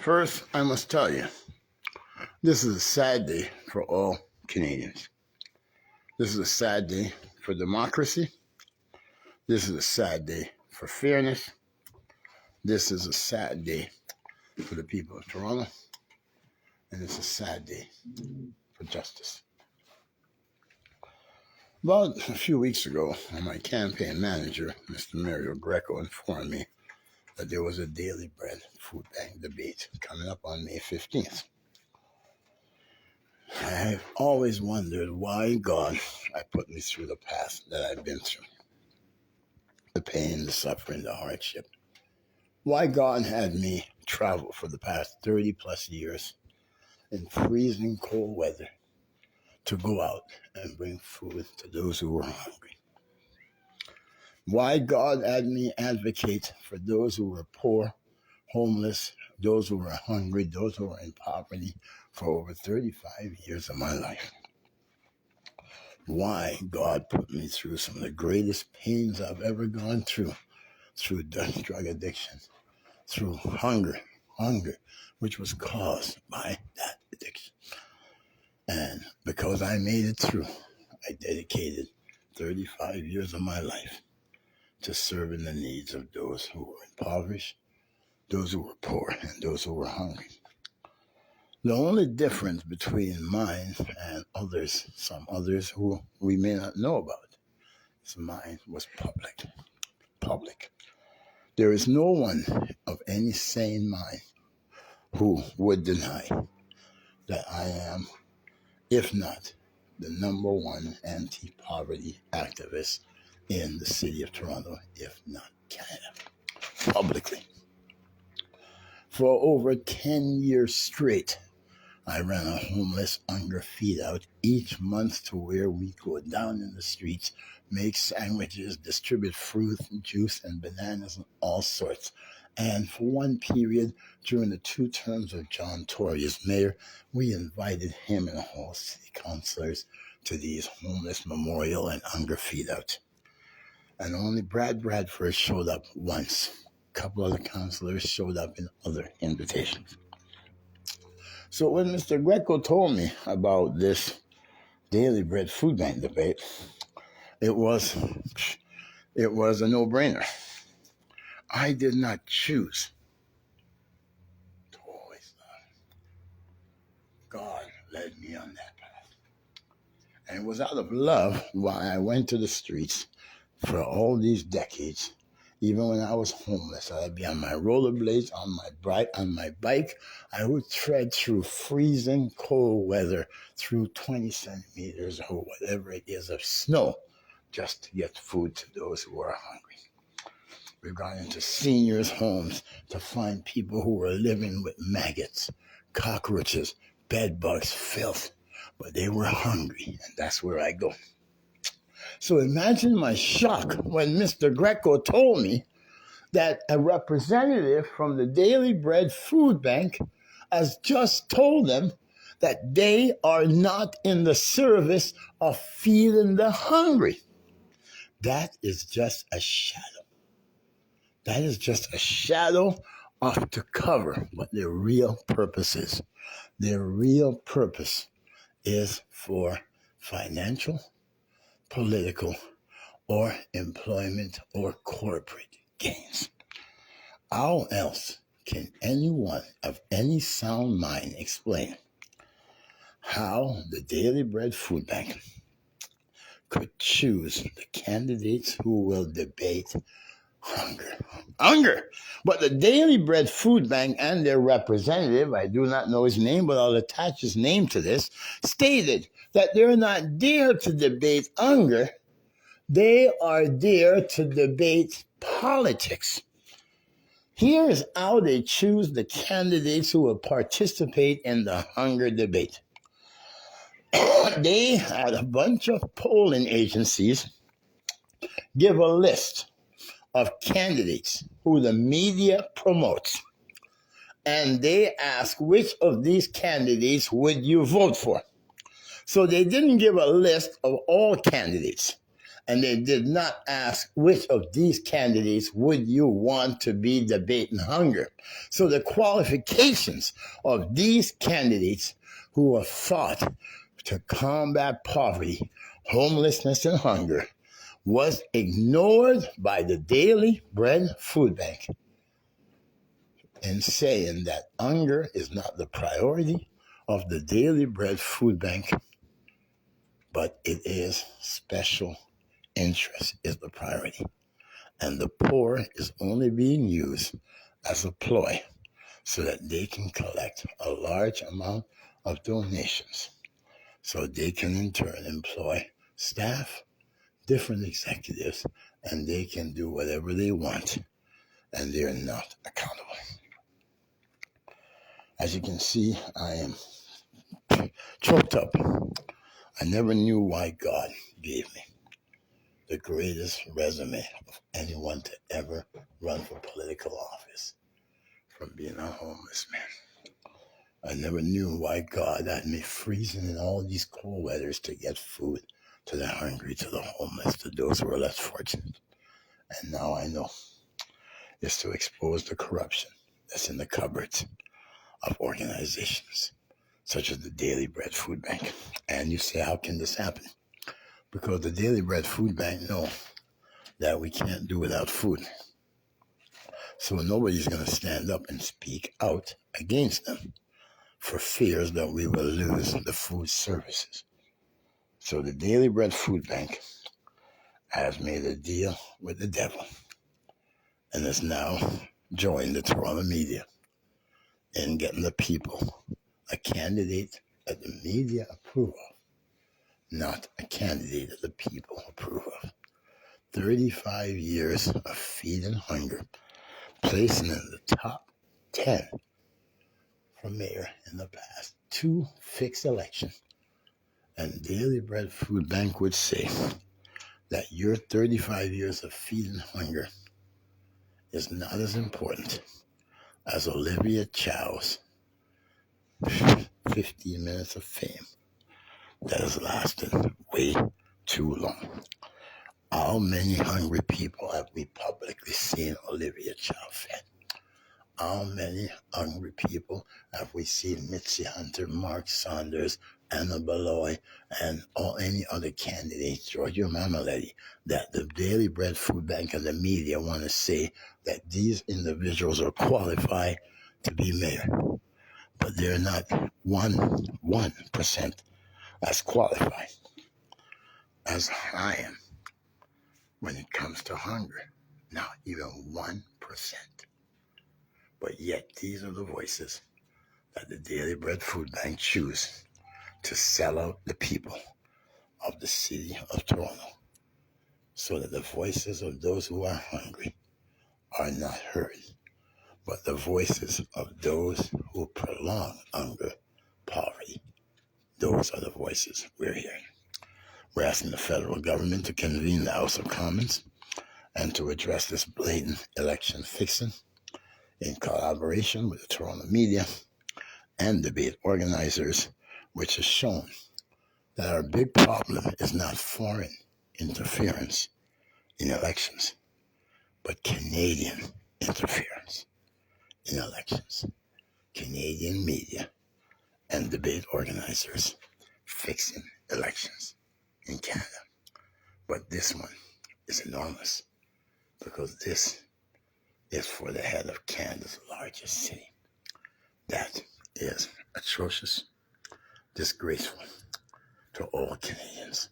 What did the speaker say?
First, I must tell you, this is a sad day for all Canadians. This is a sad day for democracy. This is a sad day for fairness. This is a sad day for the people of Toronto. And it's a sad day for justice. About a few weeks ago, my campaign manager, Mr. Mario Greco, informed me that there was a daily bread food bank debate coming up on May 15th. I've always wondered why God put me through the path that I've been through. The pain, the suffering, the hardship. Why God had me travel for the past 30 plus years in freezing cold weather to go out and bring food to those who were hungry. Why God had me advocate for those who were poor, homeless, those who were hungry, those who were in poverty for over 35 years of my life. Why God put me through some of the greatest pains I've ever gone through drug addiction, through hunger, which was caused by that addiction. And because I made it through, I dedicated 35 years of my life to serving the needs of those who were impoverished, those who were poor, and those who were hungry. The only difference between mine and others, some others who we may not know about, is mine was public. There is no one of any sane mind who would deny that I am, if not the number one anti-poverty activist in the city of Toronto, if not Canada, publicly. For over 10 years straight, I ran a homeless hunger feed out each month to where we go down in the streets, make sandwiches, distribute fruit and juice and bananas and all sorts. And for one period, during the 2 terms of John Tory as mayor, we invited him and all city councilors to these homeless memorial and hunger feed outs. And only Brad Bradford showed up once. A couple other councilors showed up in other invitations. So when Mr. Greco told me about this daily bread food bank debate, it was a no-brainer. I did not choose to always love. God led me on that path. And it was out of love why I went to the streets for all these decades. Even when I was homeless, I'd be on my rollerblades, on my bike. I would tread through freezing cold weather, through 20 centimeters or whatever it is of snow, just to get food to those who are hungry. We've gone into seniors' homes to find people who were living with maggots, cockroaches, bed bugs, filth, but they were hungry, and that's where I go. So imagine my shock when Mr. Greco told me that a representative from the Daily Bread Food Bank has just told them that they are not in the service of feeding the hungry. That is just a shadow. That is just a shadow to cover what their real purpose is. Their real purpose is for financial, political, or employment or corporate gains. How else can anyone of any sound mind explain how the Daily Bread Food Bank could choose the candidates who will debate hunger? But the Daily Bread Food Bank and their representative, I do not know his name, but I'll attach his name to this, stated that they're not there to debate hunger. They are there to debate politics. Here is how they choose the candidates who will participate in the hunger debate. They had a bunch of polling agencies give a list of candidates who the media promotes. And they ask which of these candidates would you vote for. So they didn't give a list of all candidates. And they did not ask which of these candidates would you want to be debating hunger. So the qualifications of these candidates who have fought to combat poverty, homelessness, and hunger was ignored by the Daily Bread Food Bank in saying that hunger is not the priority of the Daily Bread Food Bank, but it is special interest is the priority. And the poor is only being used as a ploy so that they can collect a large amount of donations so they can in turn employ staff, different executives, and they can do whatever they want, and they're not accountable. As you can see, I am choked up. I never knew why God gave me the greatest resume of anyone to ever run for political office from being a homeless man. I never knew why God had me freezing in all these cold weathers to get food to the hungry, to the homeless, to those who are less fortunate. And now I know it's to expose the corruption that's in the cupboards of organizations such as the Daily Bread Food Bank. And you say, how can this happen? Because the Daily Bread Food Bank know that we can't do without food. So nobody's going to stand up and speak out against them for fears that we will lose the food services. So the Daily Bread Food Bank has made a deal with the devil and has now joined the Toronto media in getting the people a candidate that the media approve of, not a candidate that the people approve of. 35 years of feeding hunger, placing in the top 10 for mayor in the past 2 fixed elections. And Daily Bread Food Bank would say that your 35 years of feeding hunger is not as important as Olivia Chow's 15 minutes of fame that has lasted way too long. How many hungry people have we publicly seen Olivia Chow fed? How many hungry people have we seen Mitzi Hunter, Mark Saunders, Anna Beloy, and any other candidates, Giorgio Mamaletti, that the Daily Bread Food Bank and the media want to say that these individuals are qualified to be mayor? But they're not 1% as qualified as I am when it comes to hunger. Not even 1%. But yet these are the voices that the Daily Bread Food Bank choose to sell out the people of the city of Toronto so that the voices of those who are hungry are not heard, but the voices of those who prolong hunger, poverty, those are the voices we're hearing. We're asking the federal government to convene the House of Commons and to address this blatant election fixing in collaboration with the Toronto media and debate organizers, which has shown that our big problem is not foreign interference in elections, but Canadian interference in elections. Canadian media and debate organizers fixing elections in Canada. But this one is enormous because this is for the head of Canada's largest city. That is atrocious, disgraceful to all Canadians.